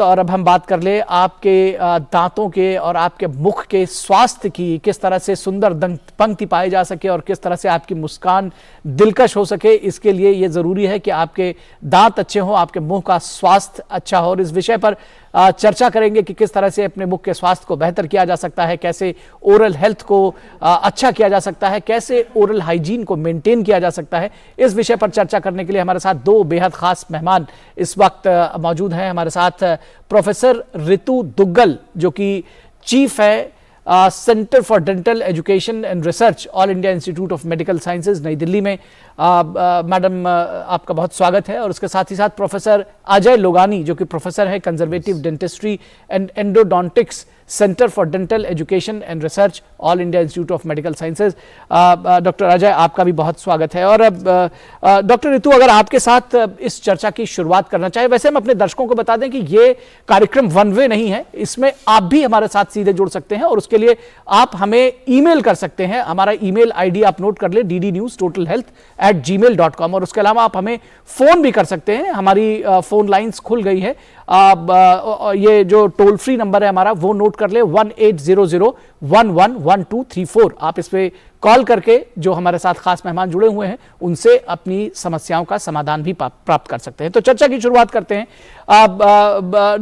और अब हम बात कर ले आपके दांतों के और आपके मुख के स्वास्थ्य की, किस तरह से सुंदर दंत पंक्ति पाई जा सके और किस तरह से आपकी मुस्कान दिलकश हो सके। इसके लिए ये जरूरी है कि आपके दांत अच्छे हों, आपके मुंह का स्वास्थ्य अच्छा हो। और इस विषय पर चर्चा करेंगे कि किस तरह से अपने मुख के स्वास्थ्य को बेहतर किया जा सकता है, कैसे ओरल हेल्थ को अच्छा किया जा सकता है, कैसे ओरल हाइजीन को मेंटेन किया जा सकता है। इस विषय पर चर्चा करने के लिए हमारे साथ दो बेहद खास मेहमान इस वक्त मौजूद हैं। हमारे साथ प्रोफेसर रितु दुग्गल जो कि चीफ है centre for dental education and research, all India institute of medical sciences, नई दिल्ली में। मैडम आपका बहुत स्वागत है। और उसके साथ ही साथ प्रोफेसर अजय लोगानी जो कि प्रोफेसर है conservative dentistry and endodontics, centre for dental education and research, all India institute of medical sciences. Doctor Ajay, आपका भी बहुत स्वागत है। और डॉक्टर रितु, अगर आपके साथ इस चर्चा की शुरुआत करना चाहे, वैसे हम अपने दर्शकों को बता दें कि ये कार्यक्रम वन वे नहीं है, इसमें आप भी हमारे साथ सीधे जुड़ सकते हैं और उसके लिए आप हमें ईमेल कर सकते हैं। हमारा ईमेल आईडी आप नोट कर ले, ddnewstotalhealth@gmail.com। और उसके अलावा आप हमें फोन भी कर सकते हैं, हमारी फोन लाइंस खुल गई है। ये जो टोल फ्री नंबर है हमारा वो नोट कर ले, 1800111234। आप इस पे कॉल करके जो हमारे साथ खास मेहमान जुड़े हुए हैं उनसे अपनी समस्याओं का समाधान भी प्राप्त कर सकते हैं। तो चर्चा की शुरुआत करते हैं।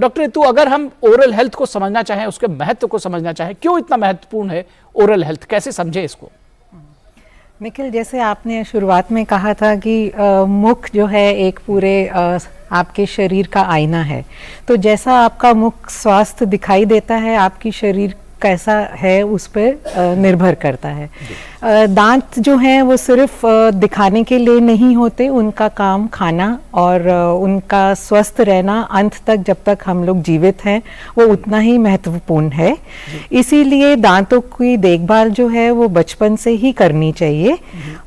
डॉक्टर रितु, अगर हम ओरल हेल्थ को समझना चाहें, उसके महत्व को समझना चाहें, क्यों इतना महत्वपूर्ण है ओरल हेल्थ, कैसे समझे इसको? निखिल, जैसे आपने शुरुआत में कहा था कि मुख जो है एक पूरे आपके शरीर का आईना है, तो जैसा आपका मुख स्वास्थ्य दिखाई देता है, आपकी शरीर कैसा है उस पर निर्भर करता है। दांत जो हैं वो सिर्फ दिखाने के लिए नहीं होते, उनका काम खाना और उनका स्वस्थ रहना अंत तक, जब तक हम लोग जीवित हैं, वो उतना ही महत्वपूर्ण है। इसीलिए दांतों की देखभाल जो है वो बचपन से ही करनी चाहिए।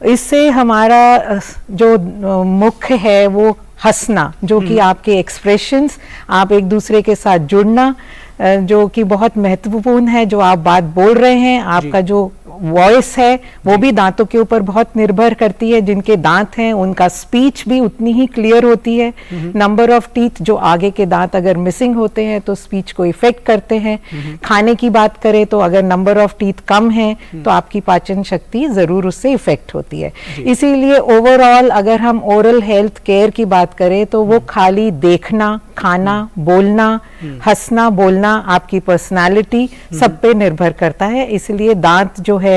इससे हमारा जो मुख है वो हंसना, जो कि आपके एक्सप्रेशंस, आप एक दूसरे के साथ जुड़ना, जो कि बहुत महत्वपूर्ण है, जो आप बात बोल रहे हैं, आपका जो वॉइस है वो भी दांतों के ऊपर बहुत निर्भर करती है। जिनके दांत हैं उनका स्पीच भी उतनी ही क्लियर होती है। नंबर ऑफ टीथ, जो आगे के दांत अगर मिसिंग होते हैं तो स्पीच को इफेक्ट करते हैं। खाने की बात करें तो अगर नंबर ऑफ टीथ कम है तो आपकी पाचन शक्ति जरूर उससे इफेक्ट होती है। इसीलिए ओवरऑल अगर हम ओरल हेल्थ केयर की बात करें तो वो खाली देखना, खाना, बोलना, हंसना, बोलना, आपकी पर्सनालिटी सब पे निर्भर करता है। इसलिए दांत जो है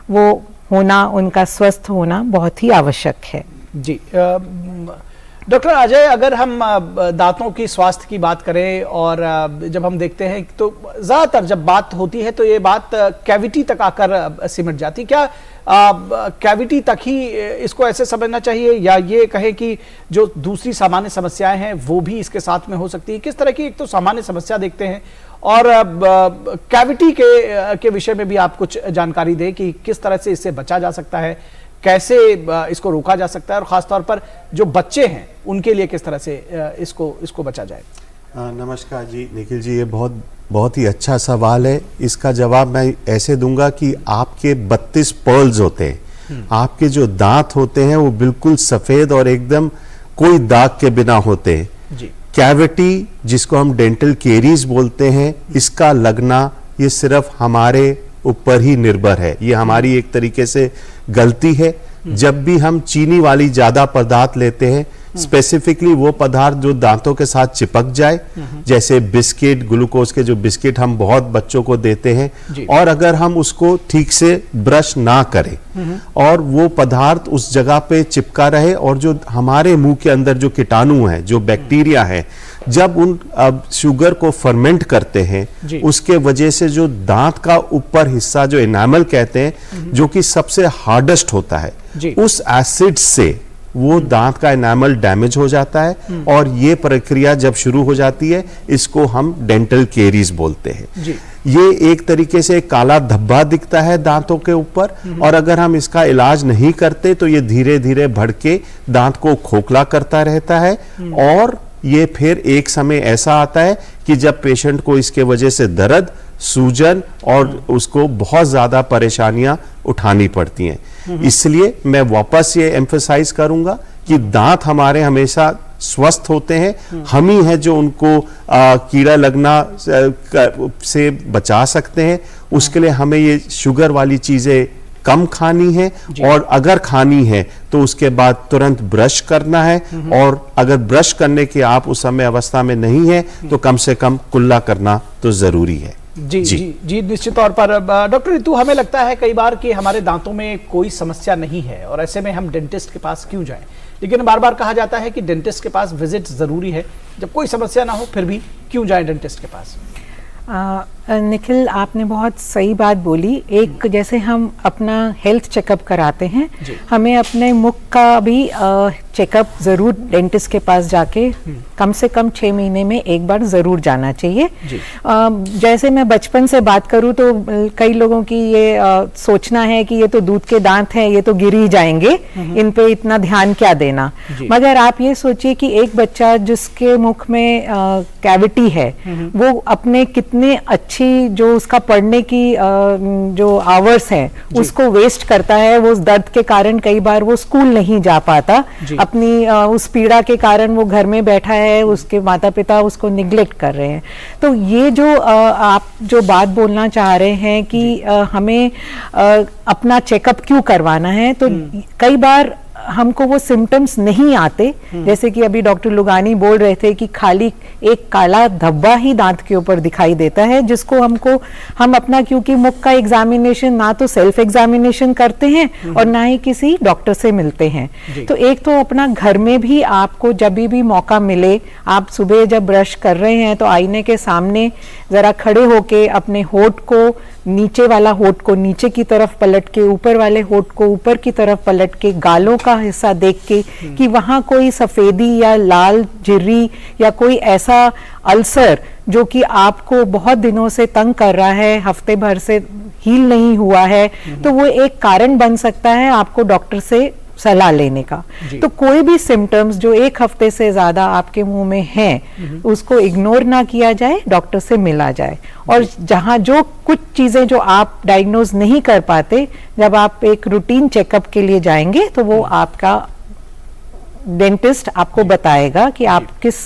वो होना, उनका स्वस्थ होना बहुत ही आवश्यक है। जी डॉक्टर अजय, अगर हम दांतों की स्वास्थ्य की बात करें और जब हम देखते हैं तो ज्यादातर जब बात होती है तो ये बात कैविटी तक आकर सिमट जाती। क्या कैविटी तक ही इसको ऐसे समझना चाहिए, या ये कहें कि जो दूसरी सामान्य समस्याएं हैं वो भी इसके साथ में हो सकती है? किस तरह की एक तो सामान्य समस्या देखते हैं और कैविटी के विषय में भी आप कुछ जानकारी दें कि किस तरह से इससे बचा जा सकता है, कैसे इसको रोका जा सकता है, और खासतौर पर जो बच्चे हैं उनके लिए किस तरह से इसको बचा जाए? नमस्कार जी निखिल जी, ये बहुत ही अच्छा सवाल है। इसका जवाब मैं ऐसे दूंगा कि आपके 32 पर्ल्स होते हैं, आपके जो दांत होते हैं वो बिल्कुल सफेद और एकदम कोई दाग के बिना होते हैं जी। कैविटी, जिसको हम डेंटल केरीज बोलते हैं, इसका लगना ये सिर्फ हमारे ऊपर ही निर्भर है। ये हमारी एक तरीके से गलती है। जब भी हम चीनी वाली ज्यादा पदार्थ लेते हैं, स्पेसिफिकली वो पदार्थ जो दांतों के साथ चिपक जाए, जैसे बिस्किट, ग्लूकोज के जो बिस्किट हम बहुत बच्चों को देते हैं, और अगर हम उसको ठीक से ब्रश ना करें और वो पदार्थ उस जगह पे चिपका रहे, और जो हमारे मुंह के अंदर जो कीटाणु है, जो बैक्टीरिया है, जब उन शुगर को फर्मेंट करते हैं, उसके वजह से जो दांत का ऊपर हिस्सा जो एनामल कहते हैं, जो कि सबसे हार्डेस्ट होता है, उस एसिड से वो दांत का एनामल डैमेज हो जाता है, और ये प्रक्रिया जब शुरू हो जाती है इसको हम डेंटल केरीज बोलते हैं। ये एक तरीके से काला धब्बा दिखता है दांतों के ऊपर, और अगर हम इसका इलाज नहीं करते तो ये धीरे धीरे बढ़ के दांत को खोखला करता रहता है, और ये फिर एक समय ऐसा आता है कि जब पेशेंट को इसके वजह से दर्द, सूजन और उसको बहुत ज्यादा परेशानियां उठानी पड़ती हैं। इसलिए मैं वापस ये एम्फसाइज करूंगा कि दांत हमारे हमेशा स्वस्थ होते हैं। हम ही हैं जो उनको कीड़ा लगना से बचा सकते हैं। उसके लिए हमें ये शुगर वाली चीजें कम खानी है, और अगर खानी है तो उसके बाद तुरंत ब्रश करना है, और अगर ब्रश करने के आप उस समय अवस्था में नहीं है तो कम से कम कुल्ला करना तो जरूरी है। जी जी जी, निश्चित तौर पर। डॉक्टर रितु, हमें लगता है कई बार कि हमारे दांतों में कोई समस्या नहीं है और ऐसे में हम डेंटिस्ट के पास क्यों जाएं, लेकिन बार बार कहा जाता है कि डेंटिस्ट के पास विजिट जरूरी है। जब कोई समस्या ना हो फिर भी क्यों जाएं डेंटिस्ट के पास? निखिल, आपने बहुत सही बात बोली। एक जैसे हम अपना हेल्थ चेकअप कराते हैं, हमें अपने मुख का भी चेकअप ज़रूर डेंटिस्ट के पास जाके कम से कम 6 महीने में एक बार ज़रूर जाना चाहिए। जैसे मैं बचपन से बात करूँ तो कई लोगों की ये सोचना है कि ये तो दूध के दांत हैं, ये तो गिर ही जाएंगे, इन पे इतना ध्यान क्या देना। मगर आप ये सोचिए कि एक बच्चा जिसके मुख में कैविटी है, वो अपने कितने अच्छी जो उसका पढ़ने की जो आवर्स हैं उसको वेस्ट करता है। वो उस दर्द के कारण कई बार वो स्कूल नहीं जा पाता, अपनी उस पीड़ा के कारण वो घर में बैठा है, उसके माता पिता उसको निग्लेक्ट कर रहे हैं। तो ये जो आप जो बात बोलना चाह रहे हैं कि हमें अपना चेकअप क्यों करवाना है, तो कई बार हमको वो सिम्टम्स नहीं आते। जैसे कि अभी डॉक्टर लुगानी बोल रहे थे कि खाली एक काला धब्बा ही दांत के ऊपर दिखाई देता है, जिसको हम अपना, क्योंकि मुख का एग्जामिनेशन ना तो सेल्फ एग्जामिनेशन करते हैं और ना ही किसी डॉक्टर से मिलते हैं। तो एक तो अपना घर में भी आपको जब भी मौका मिले, आप सुबह जब ब्रश कर रहे हैं तो आईने के सामने जरा खड़े होके अपने होठ को, नीचे वाला होठ को नीचे की तरफ पलट के, ऊपर वाले होठ को ऊपर की तरफ पलट के, गालों का हिस्सा देख के कि वहां कोई सफेदी या लाल झिर्री या कोई ऐसा अल्सर जो कि आपको बहुत दिनों से तंग कर रहा है, हफ्ते भर से हील नहीं हुआ है, तो वो एक कारण बन सकता है आपको डॉक्टर से सलाह लेने का। तो कोई भी सिम्टम्स जो 1 हफ्ते से ज्यादा आपके मुंह में हैं, उसको इग्नोर ना किया जाए, डॉक्टर से मिला जाए। और जहां जो कुछ चीजें जो आप डायग्नोज नहीं कर पाते, जब आप एक रूटीन चेकअप के लिए जाएंगे तो वो आपका डेंटिस्ट आपको बताएगा कि आप किस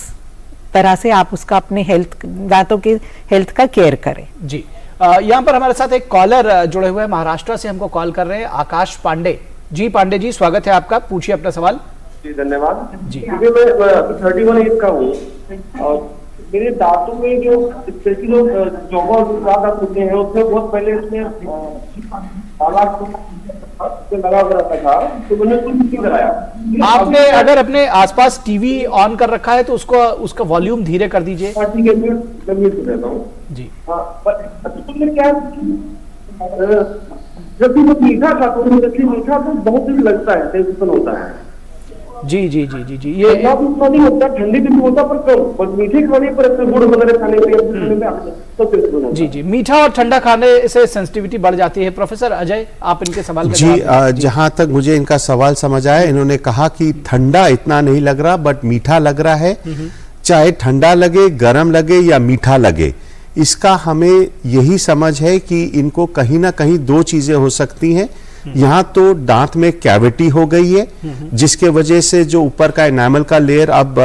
तरह से आप उसका अपने हेल्थ, दांतों के हेल्थ का केयर करें। जी, यहाँ पर हमारे साथ एक कॉलर जुड़े हुए हैं, महाराष्ट्र से हमको कॉल कर रहे हैं, आकाश पांडे जी। पांडे जी, स्वागत है आपका, पूछिए अपना सवाल। जी धन्यवाद जी। क्योंकि मैं 31 एज का हूँ और मेरे दांतों में जो स्पेशली दांत होते हैं उसमें बहुत पहले उसमें लगा रहता था, तो मैंने कुछ नहीं कराया। आपने अगर अपने आसपास टीवी ऑन कर रखा है तो उसका वॉल्यूम धीरे कर दीजिए। ठीक है, मैं म्यूट कर देता हूँ जी। पर क्या, जब भी मैं मीठा खाता हूँ, मीठा तो बहुत ही लगता है, टेस्ट होता है। जी जी जी जी जी, ये उतना नहीं होता, ठंडी भी होता पर कम, पर मीठे खाने पर, गुड़ वगैरह खाने पर जी जी, मीठा और ठंडा खाने से सेंसिटिविटी बढ़ जाती है। प्रोफेसर अजय, आप इनके सवाल जी, जहां तक मुझे इनका सवाल समझ आया, इन्होंने कहा कि ठंडा इतना नहीं लग रहा बट मीठा लग रहा है। चाहे ठंडा लगे, गर्म लगे या मीठा लगे, इसका हमें यही समझ है कि इनको कहीं ना कहीं 2 चीजें हो सकती हैं। यहाँ तो दांत में कैविटी हो गई है, जिसके वजह से जो ऊपर का एनामल का लेयर अब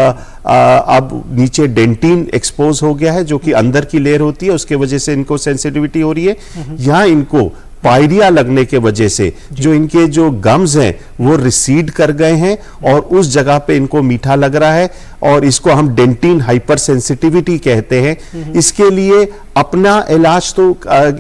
नीचे डेंटिन एक्सपोज हो गया है, जो कि अंदर की लेयर होती है, उसके वजह से इनको सेंसिटिविटी हो रही है। यहाँ इनको पायरिया लगने के वजह से जो इनके जो गम्स हैं वो रिसीड कर गए हैं और उस जगह पे इनको मीठा लग रहा है, और इसको हम डेंटिन हाइपर सेंसिटिविटी कहते हैं। इसके लिए अपना इलाज तो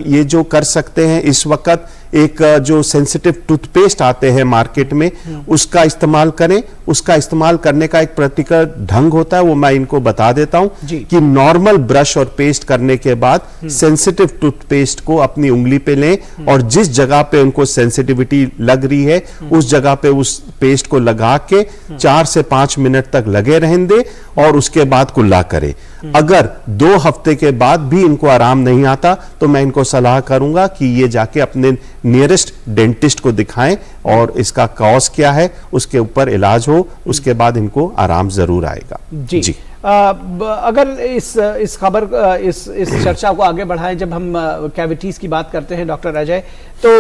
ये जो कर सकते हैं, इस वक्त एक जो सेंसिटिव टूथपेस्ट आते हैं मार्केट में, उसका इस्तेमाल करें। उसका इस्तेमाल करने का एक प्रतिकर ढंग होता है, वो मैं इनको बता देता हूं कि नॉर्मल ब्रश और पेस्ट करने के बाद सेंसिटिव टूथपेस्ट को अपनी उंगली पे लें और जिस जगह पे उनको सेंसिटिविटी लग रही है उस जगह पे उस पेस्ट को लगा के 4 से 5 मिनट तक लगे रहने दें और उसके बाद कुल्ला करें। अगर 2 हफ्ते के बाद भी इनको आराम नहीं आता तो मैं इनको सलाह करूंगा कि ये जाके अपने नियरेस्ट डेंटिस्ट को दिखाएं और इसका कॉज क्या है उसके ऊपर इलाज हो, उसके बाद इनको आराम जरूर आएगा। जी। अगर इस खबर इस चर्चा को आगे बढ़ाएं, जब हम कैविटीज की बात करते हैं डॉक्टर अजय, तो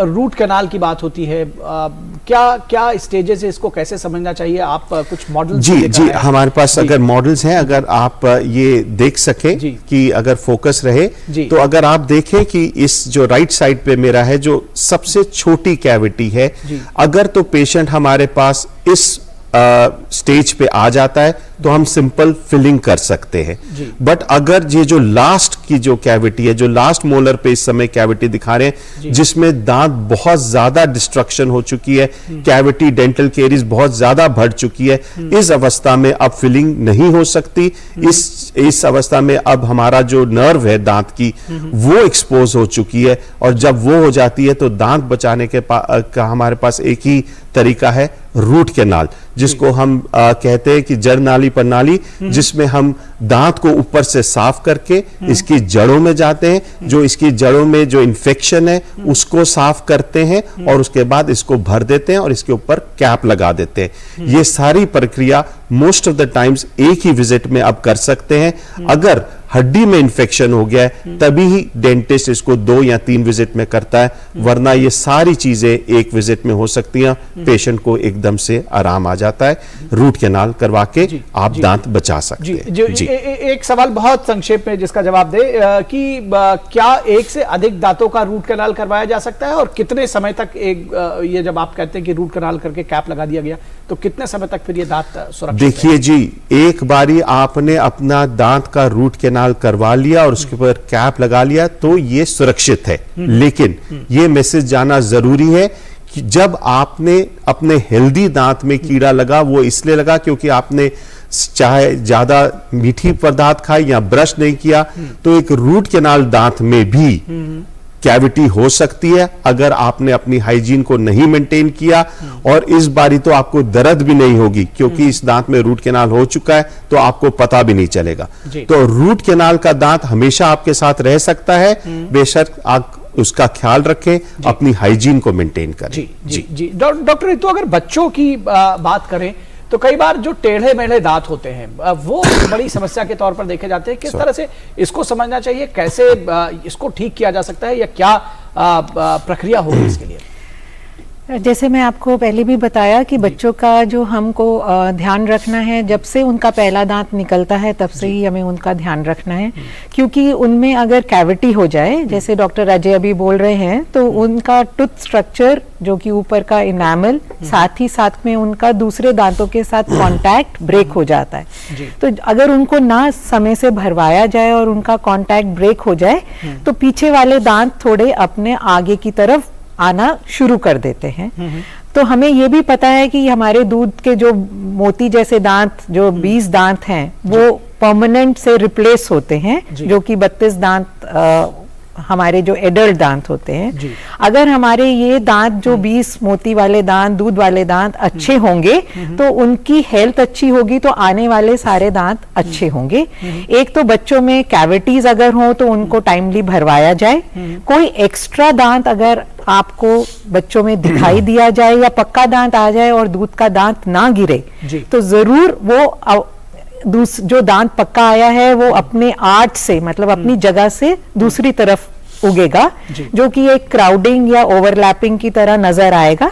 रूट कैनाल की बात होती है, क्या क्या स्टेजेस है, इसको कैसे समझना चाहिए? आप कुछ मॉडल जी हमारे पास अगर मॉडल्स हैं, अगर आप ये देख सके कि अगर फोकस रहे, तो अगर आप देखें कि इस जो राइट साइड पे मेरा है जो सबसे छोटी कैविटी है, अगर तो पेशेंट हमारे पास इस स्टेज पे आ जाता है तो हम सिंपल फिलिंग कर सकते हैं। बट अगर ये जो लास्ट की जो कैविटी है, जो लास्ट मोलर पे इस समय कैविटी दिखा रहे हैं, जिसमें दांत बहुत ज्यादा डिस्ट्रक्शन हो चुकी है, कैविटी डेंटल केरीज बहुत ज्यादा बढ़ चुकी है, इस अवस्था में अब फिलिंग नहीं हो सकती। इस अवस्था में अब हमारा जो नर्व है दांत की, वो एक्सपोज हो चुकी है, और जब वो हो जाती है तो दांत बचाने का हमारे पास एक ही तरीका है, रूट कैनाल, जिसको हम कहते हैं कि जड़ नाली प्रणाली, जिसमें हम दांत को ऊपर से साफ करके इसकी जड़ों में जाते हैं, जो इसकी जड़ों में जो इन्फेक्शन है उसको साफ करते हैं, और उसके बाद इसको भर देते हैं और इसके ऊपर कैप लगा देते हैं। ये सारी प्रक्रिया मोस्ट ऑफ द टाइम्स एक ही विजिट में अब कर सकते हैं। अगर हड्डी में इंफेक्शन हो गया है तभी ही डेंटिस्ट इसको 2 या 3 विजिट में करता है, वरना ये सारी चीजें एक विजिट में हो सकती हैं। पेशेंट को एकदम से आराम आ जाता है, रूट कैनाल करवा के आप दांत बचा सकते हैं। एक सवाल बहुत संक्षेप में जिसका जवाब दे कि क्या एक से अधिक दांतों का रूट कैनाल करवाया जा सकता है, और कितने समय तक ये जब आप कहते हैं कि रूट कैनाल करके कैप लगा दिया गया तो कितने समय तक फिर ये दांत सुरक्षित? देखिए जी, एक बारी आपने अपना दांत का रूट कैनाल करवा लिया और उसके ऊपर कैप लगा लिया तो ये सुरक्षित है। लेकिन ये मैसेज जाना जरूरी है कि जब आपने अपने हेल्दी दांत में कीड़ा लगा, वो इसलिए लगा क्योंकि आपने चाहे ज्यादा मीठी पदार्थ खाई या ब्रश नहीं किया, तो एक रूट कैनाल दांत में भी कैविटी हो सकती है अगर आपने अपनी हाइजीन को नहीं मेंटेन किया। और इस बारी तो आपको दर्द भी नहीं होगी क्योंकि इस दांत में रूट कैनाल हो चुका है, तो आपको पता भी नहीं चलेगा। तो रूट कैनाल का दांत हमेशा आपके साथ रह सकता है, बेशक आप उसका ख्याल रखें, अपनी हाइजीन को मेंटेन करें। जी डॉक्टर रितु, अगर बच्चों की बात करें तो कई बार जो टेढ़े मेढ़े दांत होते हैं वो बड़ी समस्या के तौर पर देखे जाते हैं। किस तरह से इसको समझना चाहिए, कैसे इसको ठीक किया जा सकता है, या क्या प्रक्रिया होगी इसके लिए? जैसे मैं आपको पहले भी बताया कि बच्चों का जो हमको ध्यान रखना है, जब से उनका पहला दांत निकलता है तब से ही हमें उनका ध्यान रखना है, क्योंकि उनमें अगर कैविटी हो जाए, जैसे डॉक्टर अजय अभी बोल रहे हैं, तो उनका टूथ स्ट्रक्चर जो कि ऊपर का इनामल, साथ ही साथ में उनका दूसरे दांतों के साथ कांटेक्ट ब्रेक हो जाता है। तो अगर उनको ना समय से भरवाया जाए और उनका कांटेक्ट ब्रेक हो जाए तो पीछे वाले दांत थोड़े अपने आगे की तरफ आना शुरू कर देते हैं। तो हमें ये भी पता है कि हमारे दूध के जो मोती जैसे दांत, जो 20 दांत हैं, वो परमानेंट से रिप्लेस होते हैं, जो कि 32 दांत हमारे जो एडल्ट दांत होते हैं। अगर हमारे ये दांत जो 20 मोती वाले दांत, दूध वाले दांत अच्छे होंगे तो उनकी हेल्थ अच्छी होगी, तो आने वाले सारे दांत अच्छे होंगे। एक तो बच्चों में कैविटीज अगर हो तो उनको टाइमली भरवाया जाए। कोई एक्स्ट्रा दांत अगर आपको बच्चों में दिखाई दिया जाए या पक्का दांत आ जाए और दूध का दांत ना गिरे, तो जरूर वो जो दांत पक्का आया है वो अपने आर्ट से, मतलब अपनी जगह से दूसरी तरफ उगेगा, जो कि एक क्राउडिंग या ओवरलैपिंग की तरह नजर आएगा।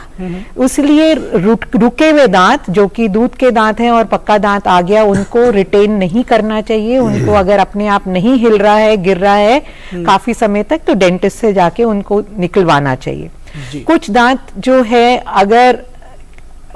इसलिए रुके हुए दांत जो कि दूध के दांत हैं और पक्का दांत आ गया, उनको रिटेन नहीं करना चाहिए। उनको अगर अपने आप नहीं हिल रहा है, गिर रहा है काफी समय तक, तो डेंटिस्ट से जाके उनको निकलवाना चाहिए। कुछ दांत जो है अगर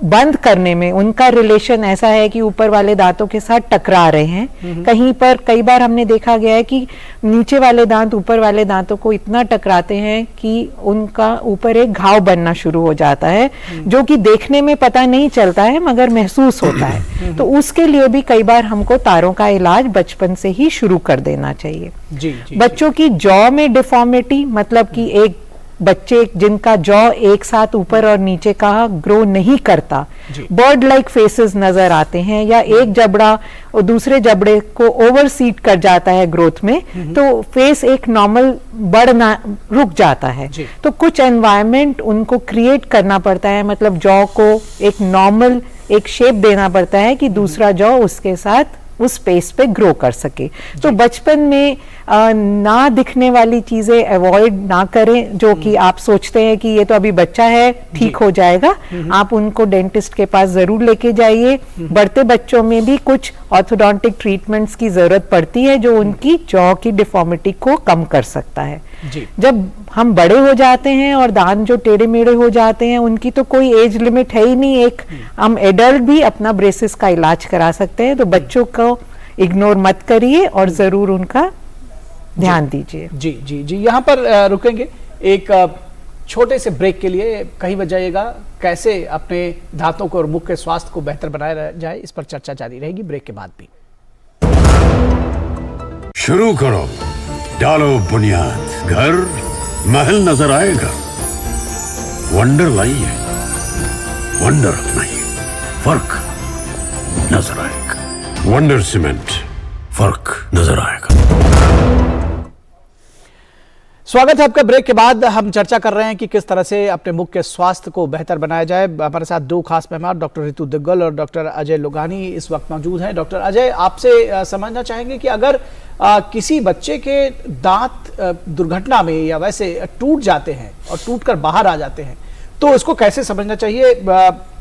बंद करने में उनका रिलेशन ऐसा है कि ऊपर वाले दांतों के साथ टकरा रहे हैं, कहीं पर कई बार हमने देखा गया है कि नीचे वाले दांत ऊपर वाले दांतों को इतना टकराते हैं कि उनका ऊपर एक घाव बनना शुरू हो जाता है, जो कि देखने में पता नहीं चलता है मगर महसूस होता है। तो उसके लिए भी कई बार हमको तारों का इलाज बचपन से ही शुरू कर देना चाहिए। बच्चों की जॉ में डिफॉर्मिटी, मतलब कि एक बच्चे जिनका जॉ एक साथ ऊपर और नीचे का ग्रो नहीं करता, बर्ड लाइक फेसेस नजर आते हैं, या एक जबड़ा और दूसरे जबड़े को ओवरसीड कर जाता है ग्रोथ में, तो फेस एक नॉर्मल बढ़ना रुक जाता है। तो कुछ एनवायरनमेंट उनको क्रिएट करना पड़ता है, मतलब जॉ को एक नॉर्मल एक शेप देना पड़ता है कि दूसरा जॉ उसके साथ उस स्पेस पे ग्रो कर सके। तो बचपन में ना दिखने वाली चीजें अवॉइड ना करें, जो कि आप सोचते हैं कि ये तो अभी बच्चा है, ठीक हो जाएगा। आप उनको डेंटिस्ट के पास जरूर लेके जाइए। बढ़ते बच्चों में भी कुछ ऑर्थोडोंटिक ट्रीटमेंट्स की जरूरत पड़ती है जो उनकी जॉ की डिफॉर्मिटी को कम कर सकता है। जब हम बड़े हो जाते हैं और दांत जो टेढ़े मेढ़े हो जाते हैं, उनकी तो कोई एज लिमिट है ही नहीं। एक हम एडल्ट भी अपना ब्रेसेस का इलाज करा सकते हैं। तो बच्चों को इग्नोर मत करिए और जरूर उनका ध्यान दीजिए। जी जी जी, यहाँ पर रुकेंगे एक छोटे से ब्रेक के लिए। कहीं मत जाइएगा। कैसे अपने दांतों को और मुख के स्वास्थ्य को बेहतर बनाया जाए, इस पर चर्चा जारी रहेगी ब्रेक के बाद भी। शुरू करो, डालो बुनियाद, घर महल नजर आएगा। वंडर लाइए, वंडर नहीं, फर्क नजर आएगा। वंडर सीमेंट, फर्क नजर आएगा। स्वागत है आपका। ब्रेक के बाद हम चर्चा कर रहे हैं कि किस तरह से अपने मुख के स्वास्थ्य को बेहतर बनाया जाए। हमारे साथ दो खास मेहमान डॉक्टर रितु दिग्गल और डॉक्टर अजय लोगानी इस वक्त मौजूद हैं। डॉक्टर अजय, आपसे समझना चाहेंगे कि अगर किसी बच्चे के दांत दुर्घटना में या वैसे टूट जाते हैं और टूटकर बाहर आ जाते हैं, तो इसको कैसे समझना चाहिए?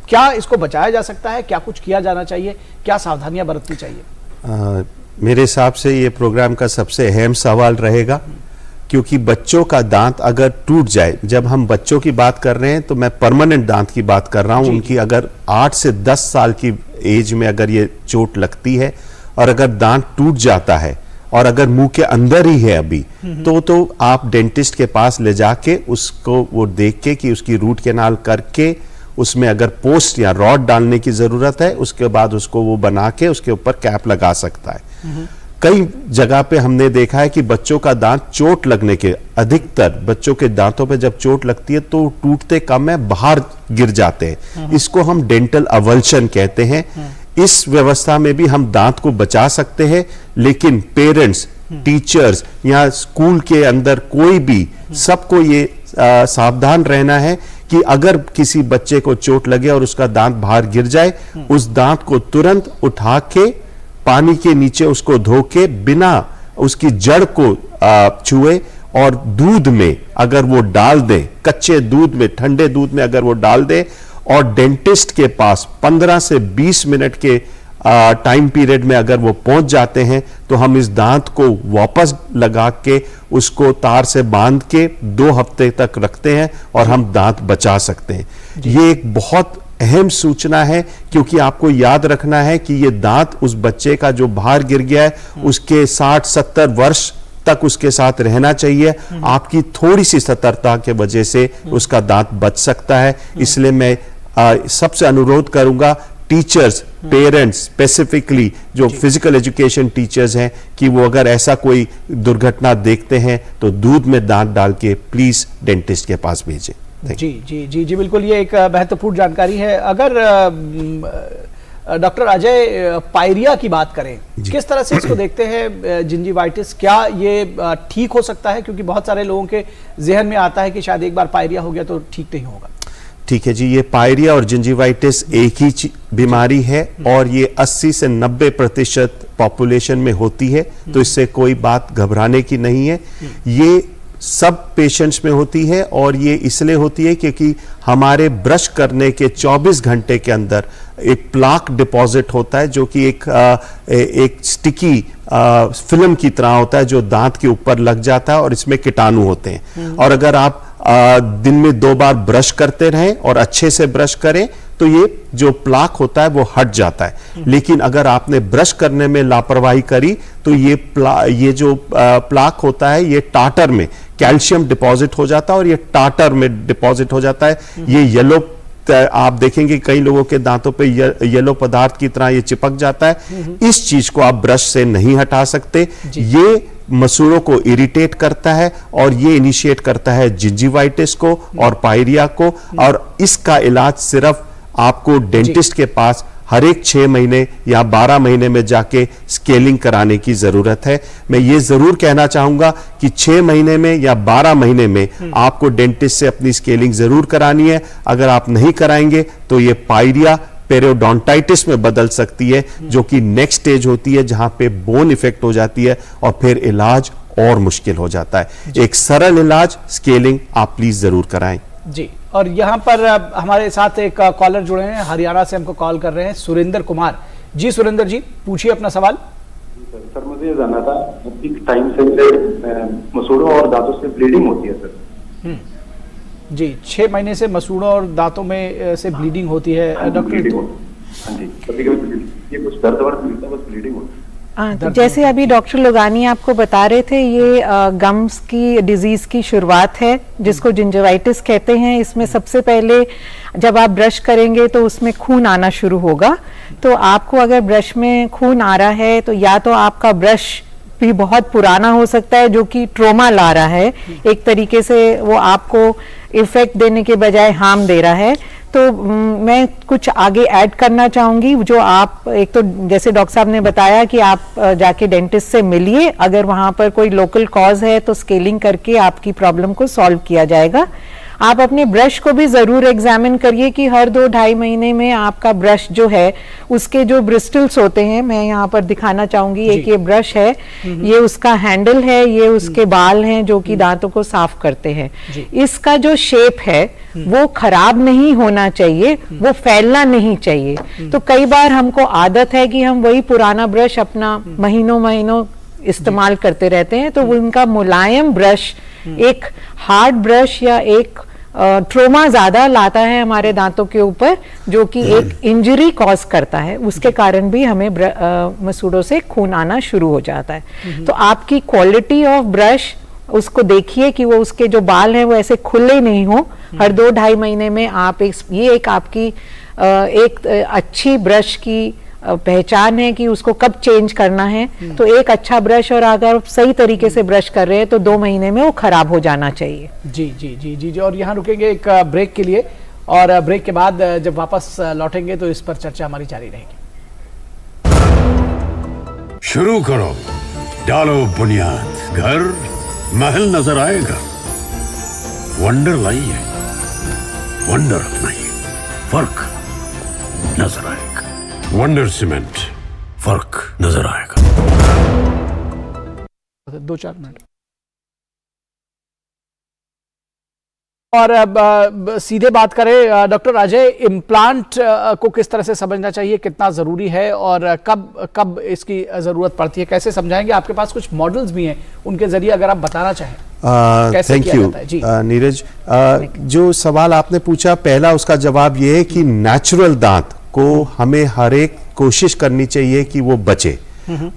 क्या इसको बचाया जा सकता है? क्या कुछ किया जाना चाहिए? क्या सावधानियां बरतनी चाहिए? मेरे हिसाब से ये प्रोग्राम का सबसे अहम सवाल रहेगा, क्योंकि बच्चों का दांत अगर टूट जाए, जब हम बच्चों की बात कर रहे हैं तो मैं परमानेंट दांत की बात कर रहा हूं। उनकी अगर 8 से 10 साल की एज में अगर ये चोट लगती है और अगर दांत टूट जाता है और अगर मुंह के अंदर ही है अभी, तो आप डेंटिस्ट के पास ले जाके उसको वो देख के कि उसकी रूट कैनाल करके उसमें अगर पोस्ट या रॉड डालने की जरूरत है, उसके बाद उसको वो बना के उसके ऊपर कैप लगा सकता है। कई जगह पे हमने देखा है कि बच्चों का दांत चोट लगने के, अधिकतर बच्चों के दांतों पे जब चोट लगती है तो टूटते कम है, बाहर गिर जाते हैं। इसको हम डेंटल अवल्शन कहते हैं। इस व्यवस्था में भी हम दांत को बचा सकते हैं, लेकिन पेरेंट्स, टीचर्स या स्कूल के अंदर कोई भी, सबको ये सावधान रहना है कि अगर किसी बच्चे को चोट लगे और उसका दांत बाहर गिर जाए, उस दांत को तुरंत उठा के पानी के नीचे उसको धो के बिना उसकी जड़ को छुए और दूध में अगर वो डाल दे, कच्चे दूध में, ठंडे दूध में अगर वो डाल दे और डेंटिस्ट के पास 15 से 20 मिनट के टाइम पीरियड में अगर वो पहुंच जाते हैं, तो हम इस दांत को वापस लगा के उसको तार से बांध के 2 हफ्ते तक रखते हैं और हम दांत बचा सकते हैं। ये एक बहुत अहम सूचना है, क्योंकि आपको याद रखना है कि ये दांत उस बच्चे का जो बाहर गिर गया है, उसके 60-70 वर्ष तक उसके साथ रहना चाहिए। आपकी थोड़ी सी सतर्कता के वजह से उसका दांत बच सकता है। इसलिए मैं सबसे अनुरोध करूंगा, टीचर्स, पेरेंट्स, स्पेसिफिकली जो फिजिकल एजुकेशन टीचर्स हैं, कि वो अगर ऐसा कोई दुर्घटना देखते हैं तो दूध में दांत डाल के प्लीज डेंटिस्ट के पास भेजें। जी जी जी जी, बिल्कुल, ये एक महत्वपूर्ण जानकारी है। अगर डॉक्टर अजय पायरिया की बात करें, किस तरह से इसको देखते हैं जिंजीवाइटिस? क्या ये ठीक हो सकता है? क्योंकि बहुत सारे लोगों के जहन में आता है कि शायद एक बार पायरिया हो गया तो ठीक नहीं होगा। ठीक है जी, ये पायरिया और जिंजीवाइटिस एक ही बीमारी है और ये 80 से 90% पॉपुलेशन में होती है, तो इससे कोई बात घबराने की नहीं है। ये सब पेशेंट्स में होती है और ये इसलिए होती है क्योंकि हमारे ब्रश करने के 24 घंटे के अंदर एक प्लाक डिपॉजिट होता है, जो कि एक स्टिकी फिल्म की तरह होता है, जो दांत के ऊपर लग जाता है और इसमें कीटाणु होते हैं। और अगर आप दिन में 2 बार ब्रश करते रहें और अच्छे से ब्रश करें तो ये जो प्लाक होता है वो हट जाता है। लेकिन अगर आपने ब्रश करने में लापरवाही करी तो ये जो प्लाक होता है ये टाटर में कैल्शियम डिपॉजिट हो जाता है और ये टाटर में डिपॉजिट हो जाता है। ये येलो, आप देखेंगे कई लोगों के दांतों पे येलो पदार्थ की तरह ये चिपक जाता है। इस चीज को आप ब्रश से नहीं हटा सकते। ये मसूड़ों को इरिटेट करता है और ये इनिशिएट करता है जिंजीवाइटिस को और पायरिया को, और इसका इलाज सिर्फ आपको डेंटिस्ट के पास हर एक 6 महीने या 12 महीने में जाके स्केलिंग कराने की जरूरत है। मैं ये जरूर कहना चाहूंगा कि 6 महीने में या 12 महीने में आपको डेंटिस्ट से अपनी स्केलिंग जरूर करानी है। अगर आप नहीं कराएंगे तो ये पायरिया पेरियोडोंटाइटिस में बदल सकती है, जो कि नेक्स्ट स्टेज होती है जहां पे बोन इफेक्ट हो जाती है और फिर इलाज और मुश्किल हो जाता है। एक सरल इलाज स्केलिंग आप प्लीज जरूर कराएं जी। और यहाँ पर हमारे साथ एक कॉलर जुड़े हैं, हरियाणा से हमको कॉल कर रहे हैं, सुरेंद्र कुमार जी। सुरेंद्र जी पूछिए अपना सवाल। सर मुझे ये जानना था, किस टाइम से मेरे मसूड़ों और दांतों से ब्लीडिंग होती है सर? जी, 6 महीने से मसूड़ों और दांतों में से ब्लीडिंग होती है डॉक्टर। हाँ जी, कभी-कभी ये कुछ दर्द वर्द मिलता है, बस ब्लीडिंग होती है। तो जैसे अभी डॉक्टर लोगानी आपको बता रहे थे, ये गम्स की डिजीज की शुरुआत है जिसको जिंजवाइटिस कहते हैं। इसमें सबसे पहले जब आप ब्रश करेंगे तो उसमें खून आना शुरू होगा। तो आपको अगर ब्रश में खून आ रहा है तो या तो आपका ब्रश भी बहुत पुराना हो सकता है जो कि ट्रोमा ला रहा है, एक तरीके से वो आपको इफेक्ट देने के बजाय हार्म दे रहा है। तो मैं कुछ आगे ऐड करना चाहूंगी, जो आप एक तो जैसे डॉक्टर साहब ने बताया कि आप जाके डेंटिस्ट से मिलिए, अगर वहां पर कोई लोकल कॉज है तो स्केलिंग करके आपकी प्रॉब्लम को सॉल्व किया जाएगा। आप अपने ब्रश को भी जरूर एग्जामिन करिए कि हर 2-2.5 महीने में आपका ब्रश जो है उसके जो ब्रिस्टल्स होते हैं, मैं यहाँ पर दिखाना चाहूंगी, एक ये ब्रश है, ये उसका हैंडल है, ये उसके बाल हैं जो कि दांतों को साफ करते हैं। इसका जो शेप है वो खराब नहीं होना चाहिए, वो फैलना नहीं चाहिए। तो कई बार हमको आदत है कि हम वही पुराना ब्रश अपना महीनों इस्तेमाल करते रहते हैं, तो उनका मुलायम ब्रश, एक हार्ड ब्रश या एक ट्रोमा ज्यादा लाता है हमारे दांतों के ऊपर, जो कि एक इंजरी कॉज करता है, उसके कारण भी हमें मसूड़ों से खून आना शुरू हो जाता है। तो आपकी क्वालिटी ऑफ ब्रश उसको देखिए कि वो उसके जो बाल हैं वो ऐसे खुले नहीं हो। हर 2-2.5 महीने में आप ये एक आपकी एक अच्छी ब्रश की पहचान है कि उसको कब चेंज करना है। तो एक अच्छा ब्रश, और अगर सही तरीके से ब्रश कर रहे हैं तो 2 महीने में वो खराब हो जाना चाहिए। जी जी जी जी जी। और यहाँ रुकेंगे एक ब्रेक के लिए, और ब्रेक के बाद जब वापस लौटेंगे तो इस पर चर्चा हमारी जारी रहेगी। शुरू करो, डालो बुनियाद, घर महल नजर आएगा। वंडर लाइए, वंडर अपनाइए, फर्क नजर आएगा। वंडर सीमेंट, फर्क नजर आएगा। 2-4 मिनट। और अब सीधे बात करें डॉक्टर अजय, इम्प्लांट को किस तरह से समझना चाहिए, कितना जरूरी है और कब इसकी जरूरत पड़ती है, कैसे समझाएंगे? आपके पास कुछ मॉडल्स भी हैं, उनके जरिए अगर आप बताना चाहें। Thank you Neeraj. जो सवाल आपने पूछा, पहला उसका जवाब ये है कि नेचुरल दांत को हमें हर एक कोशिश करनी चाहिए कि वो बचे।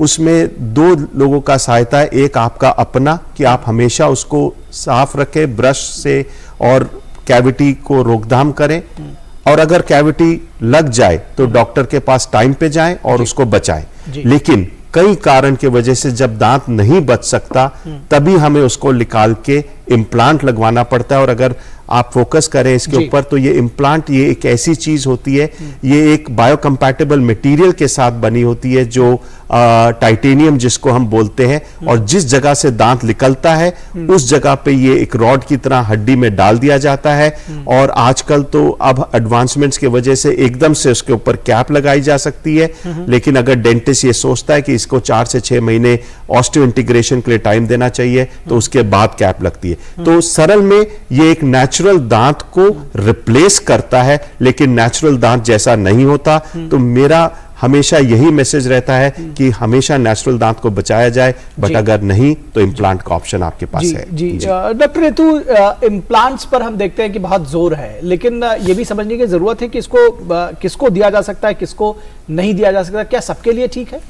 उसमें 2 लोगों का सहायता है, एक आपका अपना कि आप हमेशा उसको साफ रखें ब्रश से और कैविटी को रोकथाम करें, और अगर कैविटी लग जाए तो डॉक्टर के पास टाइम पे जाएं और उसको बचाएं। लेकिन कई कारण की वजह से जब दांत नहीं बच सकता तभी हमें उसको निकाल के इम्प्लांट लगवाना पड़ता है। और अगर आप फोकस करें इसके ऊपर तो ये इम्प्लांट, ये एक ऐसी चीज होती है, ये एक बायोकम्पैटिबल मटेरियल के साथ बनी होती है जो टाइटेनियम जिसको हम बोलते हैं, और जिस जगह से दांत निकलता है उस जगह पे ये एक रॉड की तरह हड्डी में डाल दिया जाता है। और आजकल तो अब एडवांसमेंट्स की वजह से एकदम से उसके ऊपर कैप लगाई जा सकती है, लेकिन अगर डेंटिस्ट ये सोचता है कि इसको 4 से 6 महीने ऑस्टियो इंटीग्रेशन के लिए टाइम देना चाहिए तो उसके बाद कैप लगती है। तो सरल में ये एक नेचुरल दांत को रिप्लेस करता है, लेकिन नेचुरल दांत जैसा नहीं होता। तो मेरा हमेशा यही मैसेज रहता है कि हमेशा नेचुरल दांत को बचाया जाए, बट अगर नहीं तो इम्प्लांट का ऑप्शन आपके पास है। जी डॉक्टर रितु, इम्प्लांट्स पर हम देखते हैं कि बहुत जोर है, लेकिन ये भी समझने की जरूरत है कि इसको किसको दिया जा सकता है, किसको नहीं दिया जा सकता, क्या सबके लिए ठीक है?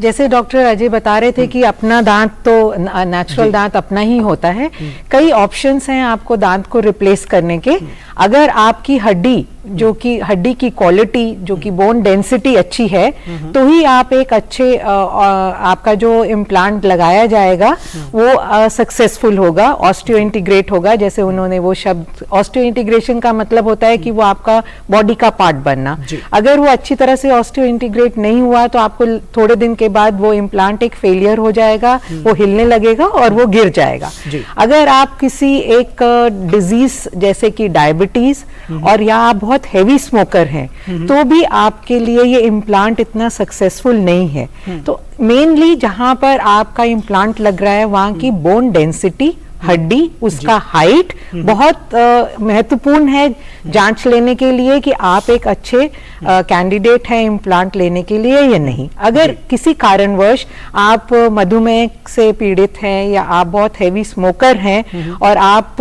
जैसे डॉक्टर अजय बता रहे थे कि अपना दांत तो नेचुरल दांत अपना ही होता है। कई ऑप्शंस हैं आपको दांत को रिप्लेस करने के। अगर आपकी हड्डी जो कि हड्डी की क्वालिटी जो कि बोन डेंसिटी अच्छी है तो ही आप एक अच्छे आपका जो इम्प्लांट लगाया जाएगा वो सक्सेसफुल होगा, ऑस्टियो इंटीग्रेट होगा। जैसे उन्होंने वो शब्द, ऑस्टियो इंटीग्रेशन का मतलब होता है कि वो आपका बॉडी का पार्ट बनना। अगर वो अच्छी तरह से ऑस्टियो इंटीग्रेट नहीं हुआ तो आपको थोड़े दिन के बाद वो इम्प्लांट एक फेलियर हो जाएगा, वो हिलने लगेगा और वो गिर जाएगा। अगर आप किसी एक डिजीज जैसे कि डायबिटीज और या आप बहुत हैवी स्मोकर हैं तो भी आपके लिए ये इम्प्लांट इतना सक्सेसफुल नहीं है। तो मेनली जहां पर आपका इम्प्लांट लग रहा है वहां की बोन डेंसिटी, हड्डी, उसका हाइट बहुत महत्वपूर्ण है जांच लेने के लिए कि आप एक अच्छे कैंडिडेट हैं इम्प्लांट लेने के लिए या नहीं। अगर किसी कारणवश आप मधुमेह से पीड़ित हैं या आप बहुत हैवी स्मोकर हैं और आप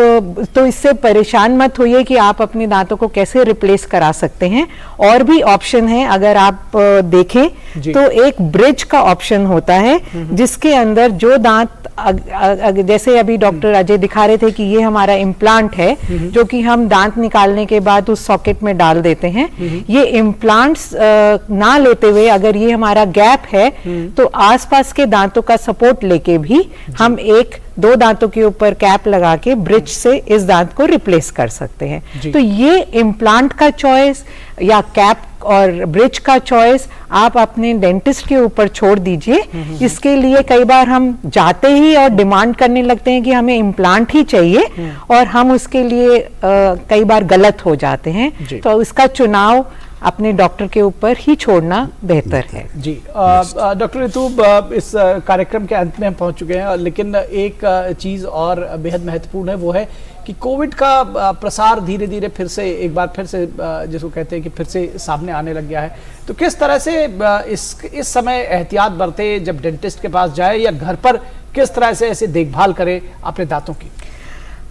तो इससे परेशान मत होइए कि आप अपने दांतों को कैसे रिप्लेस करा सकते हैं। और भी ऑप्शन है, अगर आप देखें तो एक ब्रिज का ऑप्शन होता है जिसके अंदर जो दांत जैसे अभी डॉक्टर अजय दिखा रहे थे कि ये हमारा इम्प्लांट है जो कि हम दांत निकालने के बाद उस सॉकेट में डाल देते हैं। ये इम्प्लांट्स ना लेते हुए अगर ये हमारा गैप है तो आसपास के दांतों का सपोर्ट लेके भी हम एक दो दांतों के ऊपर कैप लगा के ब्रिज से इस दांत को रिप्लेस कर सकते हैं। तो ये इम्प्लांट का चॉइस या कैप और ब्रिज का चॉइस आप अपने डेंटिस्ट के ऊपर छोड़ दीजिए। इसके लिए कई बार हम जाते ही और डिमांड करने लगते हैं कि हमें इम्प्लांट ही चाहिए और हम उसके लिए कई बार गलत हो जाते हैं। तो इसका चुनाव अपने डॉक्टर के ऊपर ही छोड़ना बेहतर है। जी डॉक्टर रितु, इस कार्यक्रम के अंत में हम पहुंच चुके हैं, लेकिन एक चीज़ और बेहद महत्वपूर्ण है, वो है कि कोविड का प्रसार धीरे धीरे फिर से एक बार फिर से जिसको कहते हैं कि फिर से सामने आने लग गया है। तो किस तरह से इस समय एहतियात बरते जब डेंटिस्ट के पास जाए, या घर पर किस तरह से ऐसे देखभाल करे अपने दांतों की?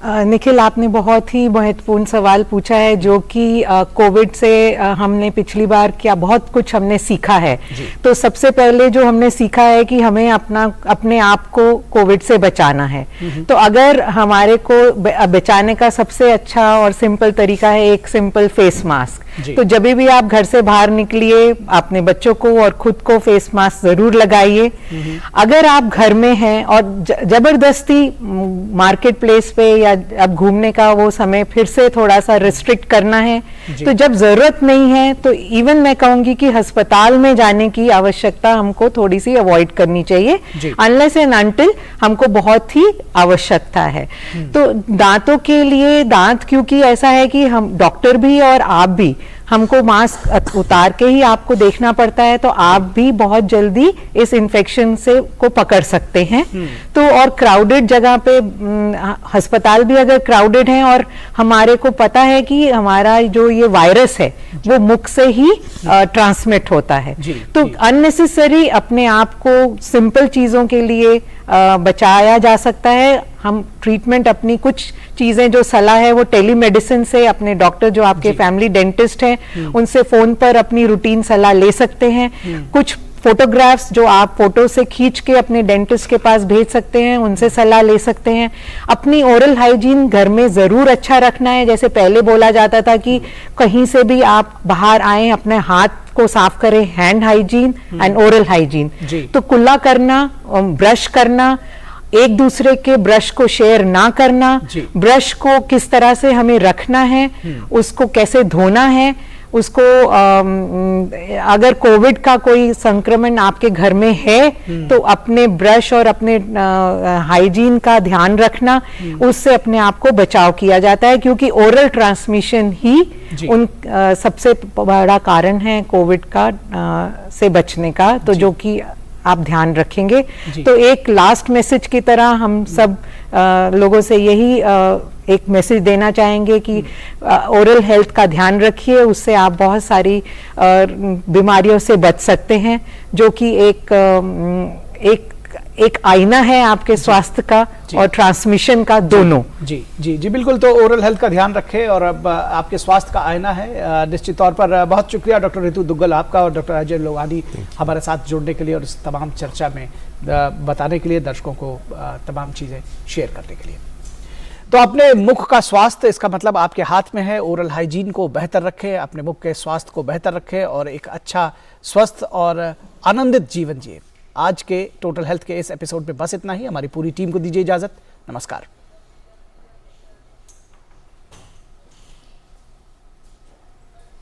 निखिल, आपने बहुत ही महत्वपूर्ण सवाल पूछा है जो कि कोविड से हमने पिछली बार क्या बहुत कुछ हमने सीखा है। तो सबसे पहले जो हमने सीखा है कि हमें अपने आप को कोविड से बचाना है। तो अगर हमारे को बचाने का सबसे अच्छा और सिंपल तरीका है एक सिंपल फेस मास्क। तो जब भी आप घर से बाहर निकलिए अपने बच्चों को और खुद को फेस मास्क जरूर लगाइए। अगर आप घर में हैं और जबरदस्ती मार्केट प्लेस पे या अब घूमने का वो समय फिर से थोड़ा सा रिस्ट्रिक्ट करना है, तो जब जरूरत नहीं है तो इवन मैं कहूंगी कि अस्पताल में जाने की आवश्यकता हमको थोड़ी सी अवॉइड करनी चाहिए, अनलेस एंड अनटिल हमको बहुत ही आवश्यकता है। तो दांतों के लिए दांत क्योंकि ऐसा है कि हम डॉक्टर भी और आप भी हमको मास्क उतार के ही आपको देखना पड़ता है, तो आप भी बहुत जल्दी इस इन्फेक्शन से को पकड़ सकते हैं। तो और क्राउडेड जगह पे अस्पताल भी अगर क्राउडेड हैं और हमारे को पता है कि हमारा जो ये वायरस है वो मुख से ही ट्रांसमिट होता है, तो अननेसेसरी अपने आप को सिंपल चीजों के लिए बचाया जा सकता है। हम ट्रीटमेंट अपनी कुछ चीजें जो सलाह है वो टेलीमेडिसिन से अपने डॉक्टर जो आपके फैमिली डेंटिस्ट हैं उनसे फोन पर अपनी रूटीन सलाह ले सकते हैं। कुछ फोटोग्राफ्स जो आप फोटो से खींच के अपने डेंटिस्ट के पास भेज सकते हैं, उनसे सलाह ले सकते हैं। अपनी ओरल हाइजीन घर में जरूर अच्छा रखना है। जैसे पहले बोला जाता था कि कहीं से भी आप बाहर आए अपने हाथ को साफ करें, hand hygiene and oral hygiene. तो कुल्ला करना, ब्रश करना, एक दूसरे के ब्रश को शेयर ना करना, ब्रश को किस तरह से हमें रखना है, उसको कैसे धोना है, उसको अगर कोविड का कोई संक्रमण आपके घर में है तो अपने ब्रश और अपने हाइजीन का ध्यान रखना, उससे अपने आप को बचाव किया जाता है, क्योंकि ओरल ट्रांसमिशन ही सबसे बड़ा कारण है कोविड का से बचने का। तो जो कि आप ध्यान रखेंगे। तो एक लास्ट मैसेज की तरह हम सब लोगों से यही एक मैसेज देना चाहेंगे कि ओरल हेल्थ का ध्यान रखिए, उससे आप बहुत सारी बीमारियों से बच सकते हैं, जो कि एक आईना है आपके स्वास्थ्य का और ट्रांसमिशन का दोनों। जी बिल्कुल। तो ओरल हेल्थ का ध्यान रखें और अब आपके स्वास्थ्य का आईना है। निश्चित तौर पर बहुत शुक्रिया डॉक्टर रितु दुग्गल आपका और डॉक्टर अजय लोहानी हमारे साथ जुड़ने के लिए और इस तमाम चर्चा में बताने के लिए, दर्शकों को तमाम चीज़ें शेयर करने के लिए। तो अपने मुख का स्वास्थ्य, इसका मतलब आपके हाथ में है। ओरल हाइजीन को बेहतर रखें, अपने मुख के स्वास्थ्य को बेहतर रखें और एक अच्छा स्वस्थ और आनंदित जीवन जिए। आज के टोटल हेल्थ के इस एपिसोड में बस इतना ही। हमारी पूरी टीम को दीजिए इजाजत। नमस्कार।